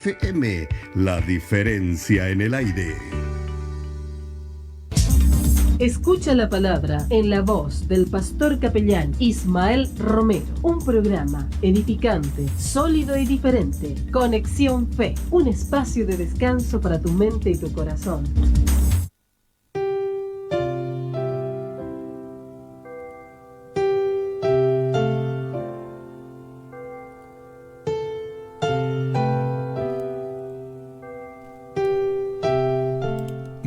FM, la diferencia en el aire. Escucha la palabra en la voz del pastor capellán Ismael Romero. Un programa edificante, sólido y diferente. Conexión Fe, un espacio de descanso para tu mente y tu corazón.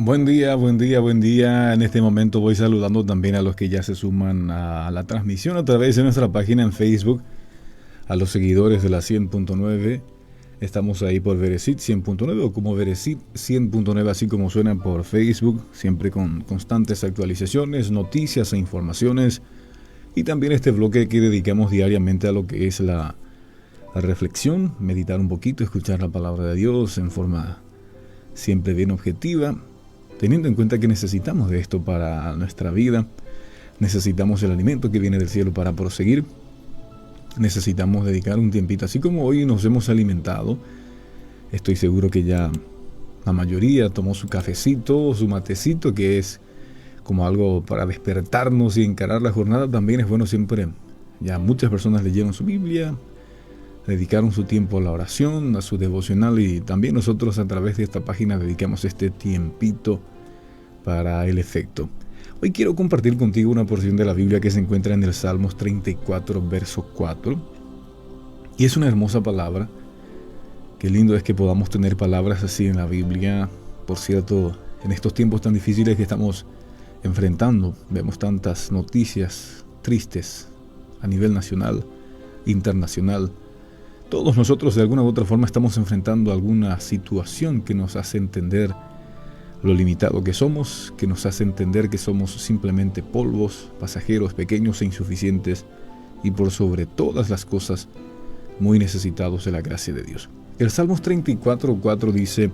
Buen día, buen día, buen día. En este momento voy saludando también a los que ya se suman a la transmisión a través de nuestra página en Facebook, a los seguidores de la 100.9. Estamos ahí por Verecit 100.9 o como Verecit 100.9, así como suena por Facebook, siempre con constantes actualizaciones, noticias e informaciones. Y también este bloque que dedicamos diariamente a lo que es la reflexión, meditar un poquito, escuchar la palabra de Dios en forma siempre bien objetiva, teniendo en cuenta que necesitamos de esto para nuestra vida, necesitamos el alimento que viene del cielo para proseguir, necesitamos dedicar un tiempito, así como hoy nos hemos alimentado. Estoy seguro que ya la mayoría tomó su cafecito, su matecito, que es como algo para despertarnos y encarar la jornada. También es bueno siempre, ya muchas personas leyeron su Biblia, dedicaron su tiempo a la oración, a su devocional, y también nosotros a través de esta página dedicamos este tiempito para el efecto. Hoy quiero compartir contigo una porción de la Biblia que se encuentra en el Salmos 34, verso 4. Y es una hermosa palabra. Qué lindo es que podamos tener palabras así en la Biblia. Por cierto, en estos tiempos tan difíciles que estamos enfrentando, vemos tantas noticias tristes a nivel nacional, internacional. Todos nosotros de alguna u otra forma estamos enfrentando alguna situación que nos hace entender lo limitado que somos, que nos hace entender que somos simplemente polvos, pasajeros, pequeños e insuficientes, y por sobre todas las cosas, muy necesitados de la gracia de Dios. El Salmos 34:4 dice: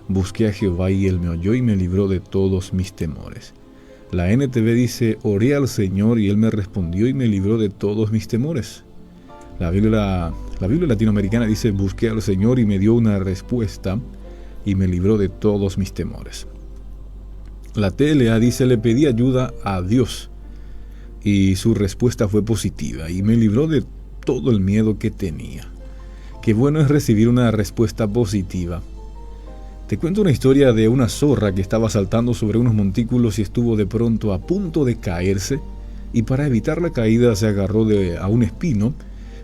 busqué a Jehová y Él me oyó y me libró de todos mis temores. La NTV dice: oré al Señor y Él me respondió y me libró de todos mis temores. La Biblia latinoamericana dice: busqué al Señor y me dio una respuesta y me libró de todos mis temores. La TLA dice: le pedí ayuda a Dios y su respuesta fue positiva y me libró de todo el miedo que tenía. Qué bueno es recibir una respuesta positiva. Te cuento una historia de una zorra que estaba saltando sobre unos montículos y estuvo de pronto a punto de caerse, y para evitar la caída se agarró a un espino,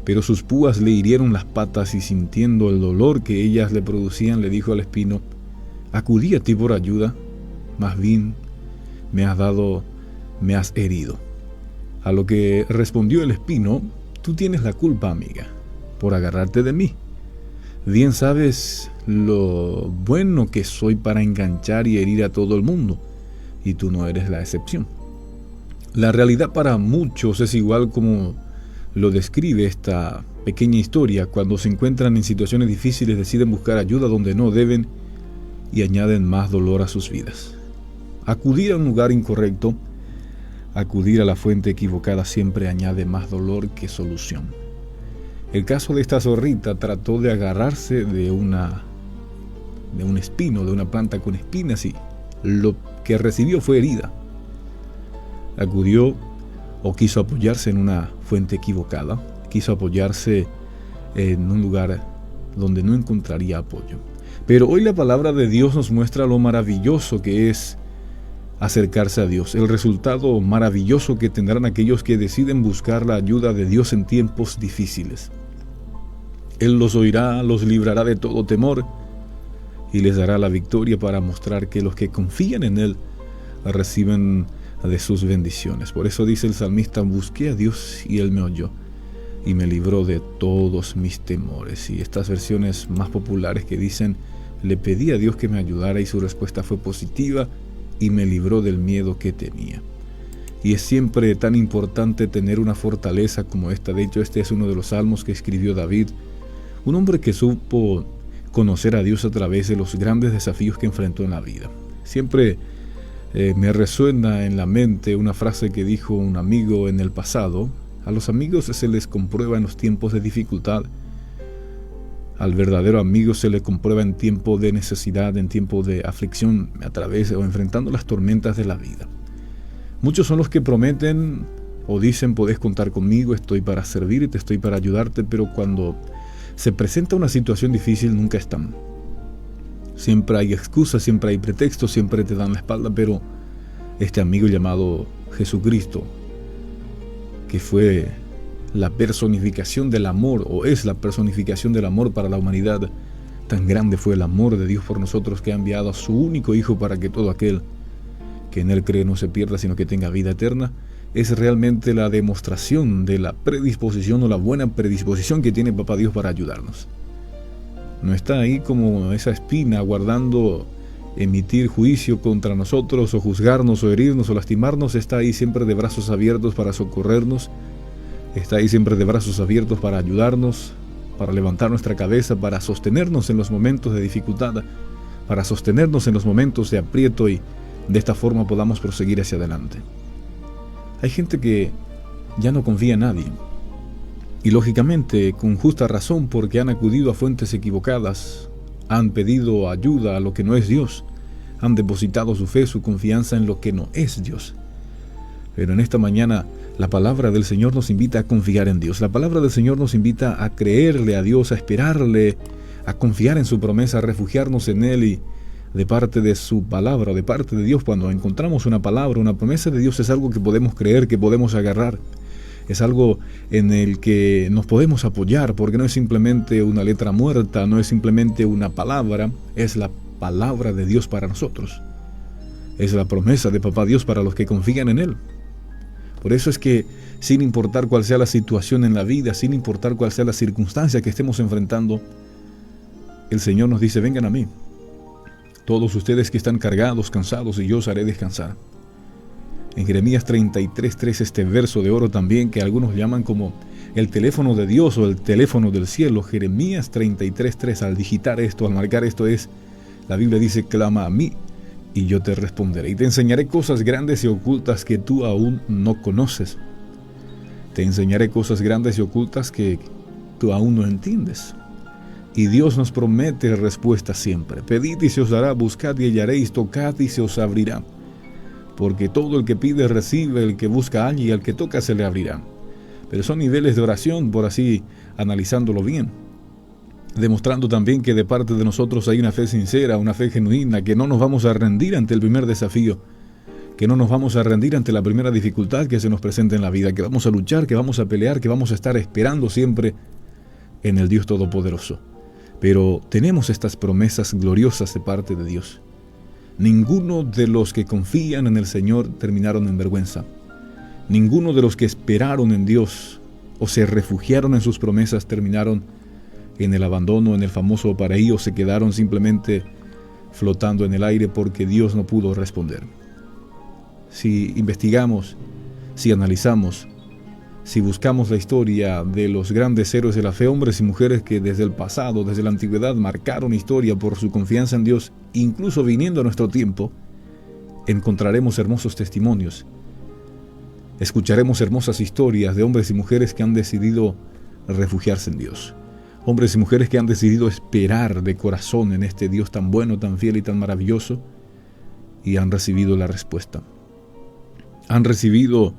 pero sus púas le hirieron las patas, y sintiendo el dolor que ellas le producían, le dijo al espino: acudí a ti por ayuda, más bien me has herido. A lo que respondió el espino: tú tienes la culpa, amiga, por agarrarte de mí. Bien sabes lo bueno que soy para enganchar y herir a todo el mundo, y tú no eres la excepción. La realidad para muchos es igual como lo describe esta pequeña historia. Cuando se encuentran en situaciones difíciles, deciden buscar ayuda donde no deben y añaden más dolor a sus vidas. Acudir a un lugar incorrecto, acudir a la fuente equivocada, siempre añade más dolor que solución. El caso de esta zorrita: trató de agarrarse de un espino, de una planta con espinas, y lo que recibió fue herida. Acudió o quiso apoyarse en una fuente equivocada, quiso apoyarse en un lugar donde no encontraría apoyo. Pero hoy la palabra de Dios nos muestra lo maravilloso que es acercarse a Dios, el resultado maravilloso que tendrán aquellos que deciden buscar la ayuda de Dios en tiempos difíciles. Él los oirá, los librará de todo temor y les dará la victoria para mostrar que los que confían en Él reciben de sus bendiciones. Por eso dice el salmista: busqué a Dios y Él me oyó y me libró de todos mis temores. Y estas versiones más populares que dicen: le pedí a Dios que me ayudara y su respuesta fue positiva y me libró del miedo que tenía. Y es siempre tan importante tener una fortaleza como esta. De hecho, este es uno de los salmos que escribió David, un hombre que supo conocer a Dios a través de los grandes desafíos que enfrentó en la vida. Siempre me resuena en la mente una frase que dijo un amigo en el pasado: a los amigos se les comprueba en los tiempos de dificultad, Al verdadero amigo se le comprueba en tiempo de necesidad, en tiempo de aflicción, a través o enfrentando las tormentas de la vida. Muchos son los que prometen o dicen: podés contar conmigo, estoy para servirte, estoy para ayudarte, pero cuando se presenta una situación difícil nunca están. Siempre hay excusas, siempre hay pretextos, siempre te dan la espalda, pero este amigo llamado Jesucristo, que fue la personificación del amor, o es la personificación del amor para la humanidad, tan grande fue el amor de Dios por nosotros, que ha enviado a su único Hijo para que todo aquel que en Él cree no se pierda, sino que tenga vida eterna. Es realmente la demostración de la predisposición o la buena predisposición que tiene Papá Dios para ayudarnos. No está ahí como esa espina aguardando emitir juicio contra nosotros, o juzgarnos, o herirnos, o lastimarnos. Está ahí siempre de brazos abiertos para socorrernos. Está ahí siempre de brazos abiertos para ayudarnos, para levantar nuestra cabeza, para sostenernos en los momentos de dificultad, para sostenernos en los momentos de aprieto, y de esta forma podamos proseguir hacia adelante. Hay gente que ya no confía en nadie, y lógicamente con justa razón, porque han acudido a fuentes equivocadas, han pedido ayuda a lo que no es Dios, han depositado su fe, su confianza en lo que no es Dios. Pero en esta mañana la palabra del Señor nos invita a confiar en Dios. La palabra del Señor nos invita a creerle a Dios, a esperarle, a confiar en su promesa, a refugiarnos en Él. Y de parte de su palabra, de parte de Dios, cuando encontramos una palabra, una promesa de Dios, es algo que podemos creer, que podemos agarrar. Es algo en el que nos podemos apoyar, porque no es simplemente una letra muerta, no es simplemente una palabra, es la palabra de Dios para nosotros. Es la promesa de Papá Dios para los que confían en Él. Por eso es que, sin importar cuál sea la situación en la vida, sin importar cuál sea la circunstancia que estemos enfrentando, el Señor nos dice: vengan a mí, todos ustedes que están cargados, cansados, y yo os haré descansar. En Jeremías 33:3, este verso de oro también, que algunos llaman como el teléfono de Dios o el teléfono del cielo. Jeremías 33:3, al digitar esto, al marcar esto, la Biblia dice: clama a mí y yo te responderé, y te enseñaré cosas grandes y ocultas que tú aún no conoces. Te enseñaré cosas grandes y ocultas que tú aún no entiendes. Y Dios nos promete respuesta siempre. Pedid y se os dará, buscad y hallaréis, tocad y se os abrirá. Porque todo el que pide recibe, el que busca halla, y al que toca se le abrirá. Pero son niveles de oración, por así analizándolo bien. Demostrando también que de parte de nosotros hay una fe sincera, una fe genuina, que no nos vamos a rendir ante el primer desafío, que no nos vamos a rendir ante la primera dificultad que se nos presenta en la vida, que vamos a luchar, que vamos a pelear, que vamos a estar esperando siempre en el Dios Todopoderoso. Pero tenemos estas promesas gloriosas de parte de Dios. Ninguno de los que confían en el Señor terminaron en vergüenza. Ninguno de los que esperaron en Dios o se refugiaron en sus promesas terminaron en el abandono, en el famoso paraíso, se quedaron simplemente flotando en el aire porque Dios no pudo responder. Si investigamos, si analizamos, si buscamos la historia de los grandes héroes de la fe, hombres y mujeres que desde el pasado, desde la antigüedad, marcaron historia por su confianza en Dios, incluso viniendo a nuestro tiempo, encontraremos hermosos testimonios. Escucharemos hermosas historias de hombres y mujeres que han decidido refugiarse en Dios. Hombres y mujeres que han decidido esperar de corazón en este Dios tan bueno, tan fiel y tan maravilloso, y han recibido la respuesta. Han recibido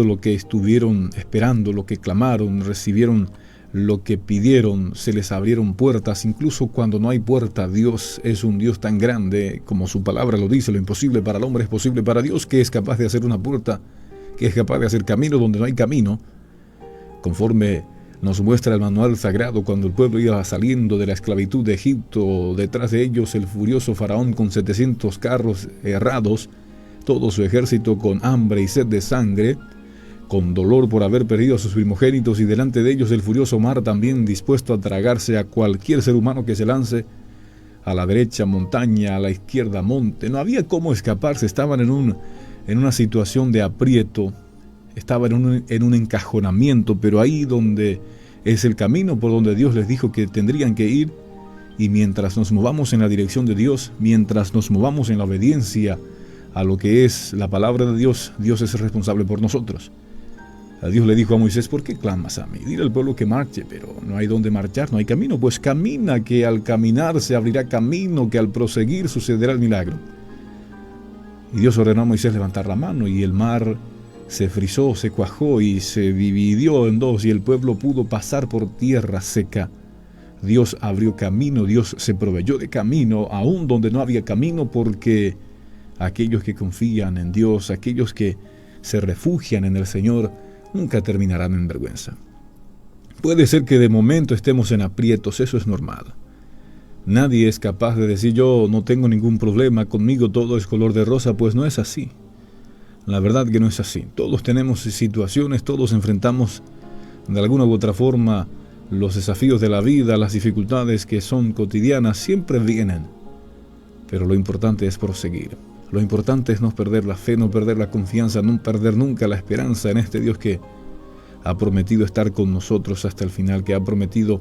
lo que estuvieron esperando, lo que clamaron, recibieron lo que pidieron, se les abrieron puertas. Incluso cuando no hay puerta, Dios es un Dios tan grande, como su palabra lo dice: lo imposible para el hombre es posible para Dios, que es capaz de hacer una puerta, que es capaz de hacer camino donde no hay camino, conforme nos muestra el manual sagrado. Cuando el pueblo iba saliendo de la esclavitud de Egipto, detrás de ellos el furioso faraón con 700 carros errados, todo su ejército con hambre y sed de sangre, con dolor por haber perdido a sus primogénitos, y delante de ellos el furioso mar también dispuesto a tragarse a cualquier ser humano que se lance. A la derecha montaña, a la izquierda monte. No había cómo escaparse, estaban en una situación de aprieto, estaban en un encajonamiento, pero ahí donde es el camino por donde Dios les dijo que tendrían que ir. Y mientras nos movamos en la dirección de Dios, mientras nos movamos en la obediencia a lo que es la palabra de Dios, Dios es responsable por nosotros. A Dios le dijo a Moisés: ¿por qué clamas a mí? Dile al pueblo que marche, pero no hay dónde marchar, no hay camino. Pues camina, que al caminar se abrirá camino, que al proseguir sucederá el milagro. Y Dios ordenó a Moisés levantar la mano, y el mar se frizó, se cuajó y se dividió en dos, y el pueblo pudo pasar por tierra seca. Dios abrió camino, Dios se proveyó de camino, aún donde no había camino, porque aquellos que confían en Dios, aquellos que se refugian en el Señor, nunca terminarán en vergüenza. Puede ser que de momento estemos en aprietos, eso es normal. Nadie es capaz de decir: yo no tengo ningún problema, conmigo todo es color de rosa. Pues no es así. La verdad que no es así. Todos tenemos situaciones, todos enfrentamos de alguna u otra forma los desafíos de la vida, las dificultades que son cotidianas, siempre vienen. Pero lo importante es proseguir. Lo importante es no perder la fe, no perder la confianza, no perder nunca la esperanza en este Dios que ha prometido estar con nosotros hasta el final, que ha prometido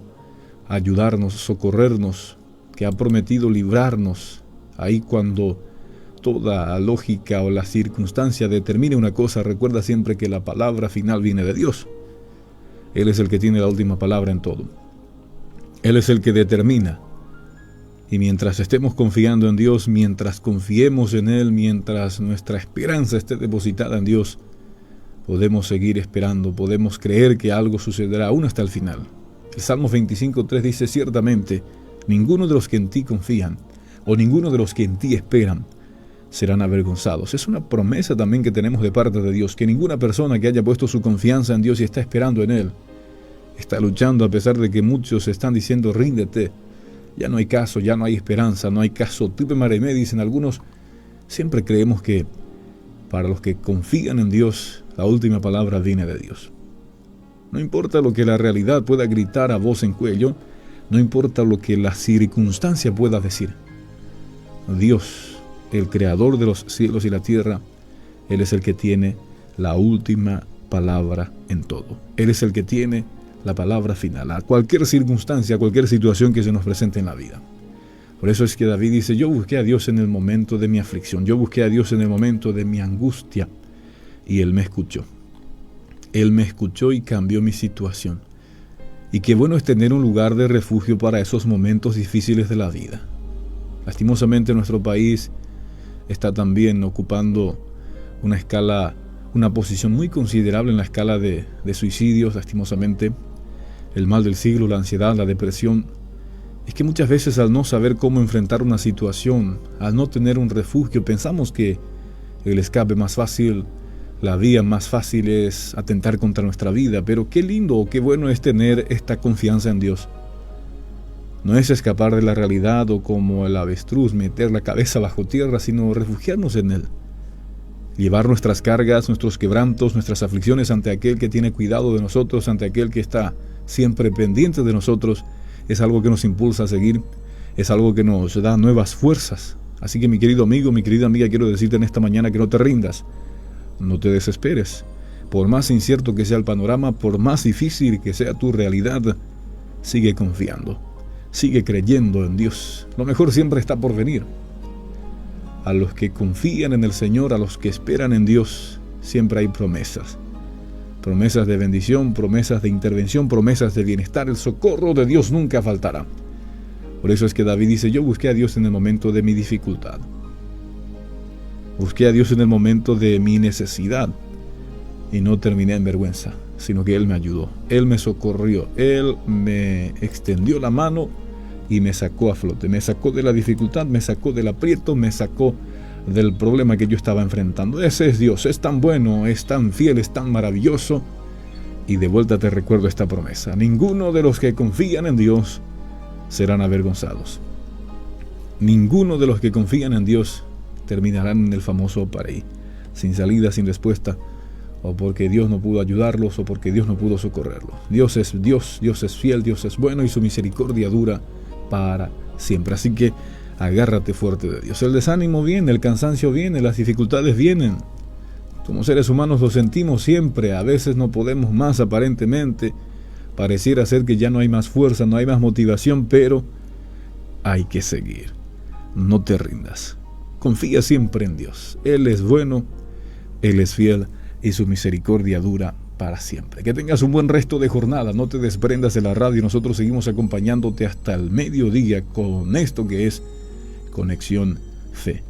ayudarnos, socorrernos, que ha prometido librarnos. Ahí cuando toda lógica o la circunstancia determine una cosa, recuerda siempre que la palabra final viene de Dios. Él es el que tiene la última palabra en todo. Él es el que determina. Y mientras estemos confiando en Dios, mientras confiemos en Él, mientras nuestra esperanza esté depositada en Dios, podemos seguir esperando, podemos creer que algo sucederá aún hasta el final. El Salmo 25:3 dice: ciertamente, ninguno de los que en ti confían, o ninguno de los que en ti esperan, serán avergonzados. Es una promesa también que tenemos de parte de Dios, que ninguna persona que haya puesto su confianza en Dios y está esperando en Él, está luchando a pesar de que muchos están diciendo: ríndete, ya no hay caso, ya no hay esperanza, no hay caso. Tipe maremé, dicen algunos. Siempre creemos que para los que confían en Dios, la última palabra viene de Dios. No importa lo que la realidad pueda gritar a voz en cuello, no importa lo que la circunstancia pueda decir. Dios, el creador de los cielos y la tierra, Él es el que tiene la última palabra en todo. Él es el que tiene la palabra final a cualquier circunstancia, a cualquier situación que se nos presente en la vida. Por eso es que David dice: yo busqué a Dios en el momento de mi aflicción, yo busqué a Dios en el momento de mi angustia, y Él me escuchó. Él me escuchó y cambió mi situación. Y qué bueno es tener un lugar de refugio para esos momentos difíciles de la vida. Lastimosamente nuestro país está también ocupando una posición muy considerable en la escala de suicidios. Lastimosamente, el mal del siglo, la ansiedad, la depresión. Es que muchas veces, al no saber cómo enfrentar una situación, al no tener un refugio, pensamos que el escape más fácil, la vía más fácil es atentar contra nuestra vida. Pero qué lindo o qué bueno es tener esta confianza en Dios. No es escapar de la realidad o como el avestruz meter la cabeza bajo tierra, sino refugiarnos en Él. Llevar nuestras cargas, nuestros quebrantos, nuestras aflicciones ante aquel que tiene cuidado de nosotros, ante aquel que está siempre pendiente de nosotros, es algo que nos impulsa a seguir, es algo que nos da nuevas fuerzas. Así que, mi querido amigo, mi querida amiga, quiero decirte en esta mañana que no te rindas, no te desesperes. Por más incierto que sea el panorama, por más difícil que sea tu realidad, sigue confiando, sigue creyendo en Dios. Lo mejor siempre está por venir. A los que confían en el Señor, a los que esperan en Dios, siempre hay promesas. Promesas de bendición, promesas de intervención, promesas de bienestar. El socorro de Dios nunca faltará. Por eso es que David dice: yo busqué a Dios en el momento de mi dificultad. Busqué a Dios en el momento de mi necesidad. Y no terminé en vergüenza, sino que Él me ayudó. Él me socorrió. Él me extendió la mano y me sacó a flote. Me sacó de la dificultad, me sacó del aprieto, me sacó del problema que yo estaba enfrentando. Ese es Dios, es tan bueno, es tan fiel, es tan maravilloso. Y de vuelta te recuerdo esta promesa: ninguno de los que confían en Dios serán avergonzados. Ninguno de los que confían en Dios terminarán en el famoso paraí, sin salida, sin respuesta, o porque Dios no pudo ayudarlos, o porque Dios no pudo socorrerlos. Dios es Dios, Dios es fiel, Dios es bueno, y su misericordia dura para siempre. Así que agárrate fuerte de Dios. El desánimo viene, el cansancio viene, las dificultades vienen. Como seres humanos lo sentimos siempre. A veces no podemos más aparentemente. Pareciera ser que ya no hay más fuerza, no hay más motivación, pero hay que seguir. No te rindas. Confía siempre en Dios. Él es bueno, Él es fiel y su misericordia dura para siempre. Que tengas un buen resto de jornada, no te desprendas de la radio, nosotros seguimos acompañándote hasta el mediodía con esto que es Conexión Fe.